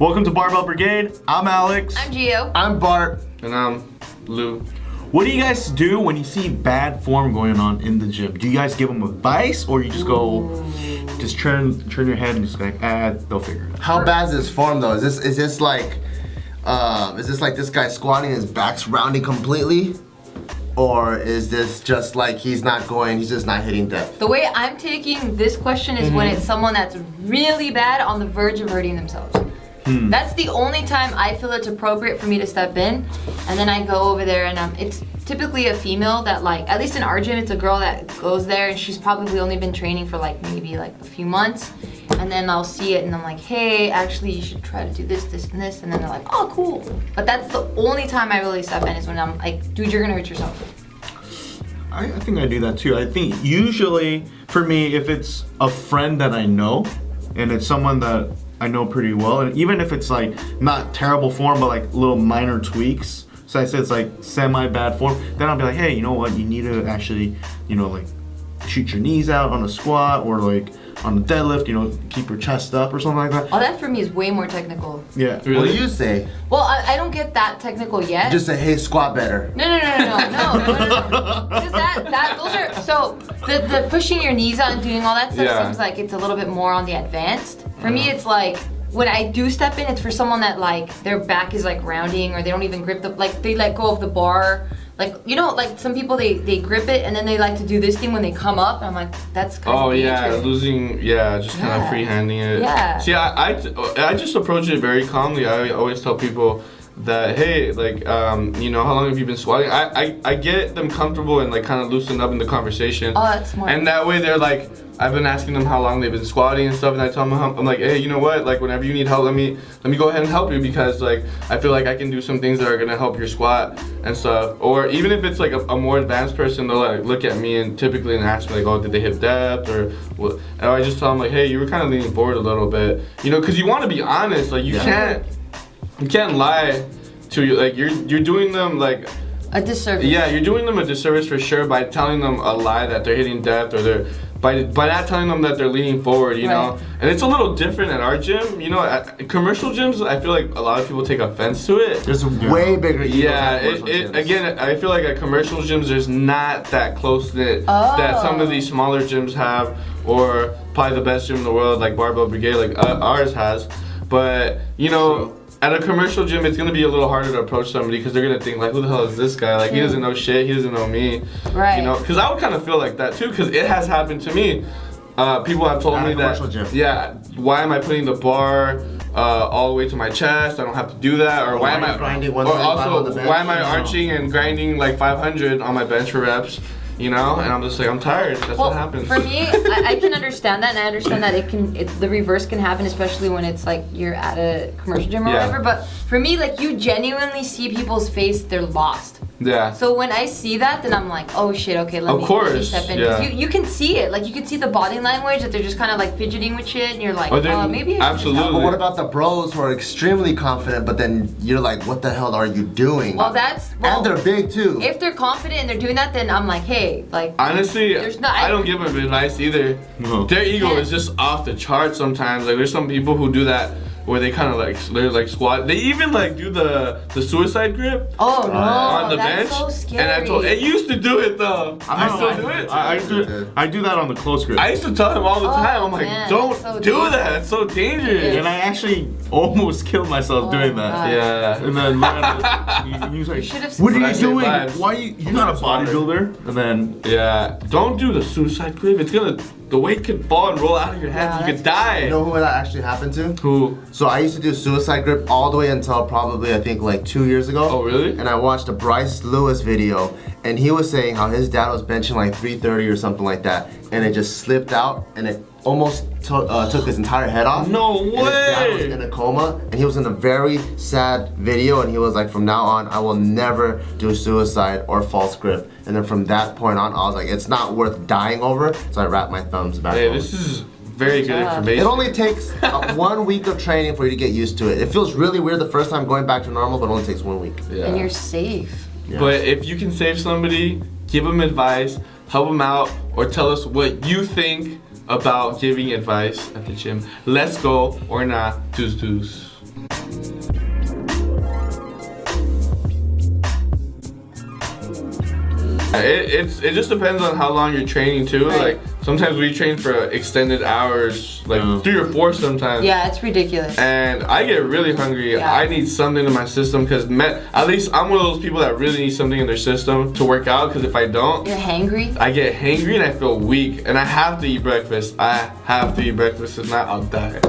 Welcome to Barbell Brigade. I'm Alex. I'm Gio. I'm Bart. And I'm Lou. What do you guys do when you see bad form going on in the gym? Do you guys give them advice, or you just go, just turn your head and just like, they'll figure it out? How bad is this form though? Is this like this guy squatting and his back's rounding completely? Or is this just like he's just not hitting depth? The way I'm taking this question is when it's someone that's really bad on the verge of hurting themselves. That's the only time I feel it's appropriate for me to step in, and then I go over there and it's typically a female that, like, at least in our gym, it's a girl that goes there and she's probably only been training for like maybe like a few months, and then I'll see it and I'm like, hey, actually you should try to do this, this, and this, and then they're like, oh, cool. But that's the only time I really step in is when I'm like, dude, you're gonna hurt yourself. I think I do that too. I think usually for me, if it's a friend that I know and it's someone that I know pretty well, and even if it's like not terrible form but like little minor tweaks, so I said it's like semi bad form, then I'll be like, hey, you know what, you need to actually, you know, like shoot your knees out on a squat, or like on the deadlift, you know, keep your chest up or something like that. Oh, that for me is way more technical. Yeah. Really? What do you say? Well, I don't get that technical yet. Just say, hey, squat better. No. Because those are, so the pushing your knees out and doing all that stuff seems like it's a little bit more on the advanced. For me, it's like, when I do step in, it's for someone that like their back is like rounding, or they don't even grip they let go of the bar. Like, you know, like some people, they grip it and then they like to do this thing when they come up. And I'm like, that's kind of dangerous. Just kind of freehanding it. Yeah. See, I just approach it very calmly. I always tell people that, hey, like, you know, how long have you been squatting? I get them comfortable and like kind of loosen up in the conversation. Oh, that's smart. And that way they're like, I've been asking them how long they've been squatting and stuff, and I tell them, I'm like, hey, you know what? Like, whenever you need help, let me go ahead and help you, because like I feel like I can do some things that are gonna help your squat and stuff. Or even if it's like a more advanced person, they'll like look at me and typically ask me like, oh, did they hit depth or what? And I just tell them like, hey, you were kind of leaning forward a little bit, you know, because you want to be honest. Like you can't lie to you. Like you're doing them like a disservice. Yeah, you're doing them a disservice for sure by telling them a lie that they're hitting depth, or they're by not telling them that they're leaning forward, you know. And it's a little different at our gym, you know. At commercial gyms, I feel like a lot of people take offense to it. There's a way bigger ego. Yeah, again, I feel like at commercial gyms, there's not that close knit that some of these smaller gyms have, or probably the best gym in the world, like Barbell Brigade, like ours has. But you know. At a commercial gym, it's gonna be a little harder to approach somebody, because they're gonna think like, who the hell is this guy? Like, he doesn't know shit, he doesn't know me. Right. You know, because I would kind of feel like that too, because it has happened to me. People have told me that, why am I putting the bar all the way to my chest? I don't have to do that. Or why am I grinding? Or also, why am I arching and grinding like 500 on my bench for reps? You know, and I'm just like, I'm tired. That's what happens. For me, I can understand that, and I understand that the reverse can happen, especially when it's like you're at a commercial gym or whatever. But for me, like, you genuinely see people's face, they're lost. Yeah. So when I see that, then I'm like, oh shit, okay, let me step in. Yeah. You can see it, like you can see the body language that they're just kind of like fidgeting with shit, and you're like, maybe I should just help. But what about the bros who are extremely confident, but then you're like, what the hell are you doing? Well, and they're big too. If they're confident and they're doing that, then I'm like, hey, like, honestly, I don't give them advice either. No. Their ego is just off the charts sometimes. Like, there's some people who do that, where they kind of like, they're like squat. They even like do the suicide grip. Oh no, on the that's bench. So scary. And I used to do it though. I still do it. I do that on the close grip. I used to tell him all the time. I'm like, don't do that. It's so dangerous. And I actually almost killed myself doing that. God. Yeah. And then he was like, what are you doing? Why you're not a bodybuilder? And then don't do the suicide grip. It's gonna. The weight could fall and roll out of your hands. You could die. You know who that actually happened to? Who? So I used to do suicide grip all the way until probably, I think, like 2 years ago. Oh, really? And I watched a Bryce Lewis video, and he was saying how his dad was benching like 330 or something like that, and it just slipped out, and it almost took his entire head off. No way! And his dad was in a coma, and he was in a very sad video, and he was like, from now on, I will never do suicide or false grip. And then from that point on, I was like, it's not worth dying over, so I wrapped my thumbs back home. This is very good information. It only takes 1 week of training for you to get used to it. It feels really weird the first time going back to normal, but it only takes 1 week. Yeah. And you're safe. Yeah. But if you can save somebody, give them advice, help them out, or tell us what you think about giving advice at the gym. Let's go or not. Deuce deuce. It just depends on how long you're training too. Right. Like sometimes we train for extended hours, like 3 or 4 sometimes. Yeah, it's ridiculous. And I get really hungry. Yeah. I need something in my system because at least I'm one of those people that really need something in their system to work out. Because if I don't, You're hangry. I get hangry and I feel weak. And I have to eat breakfast. I have to eat breakfast. If not, I'll die.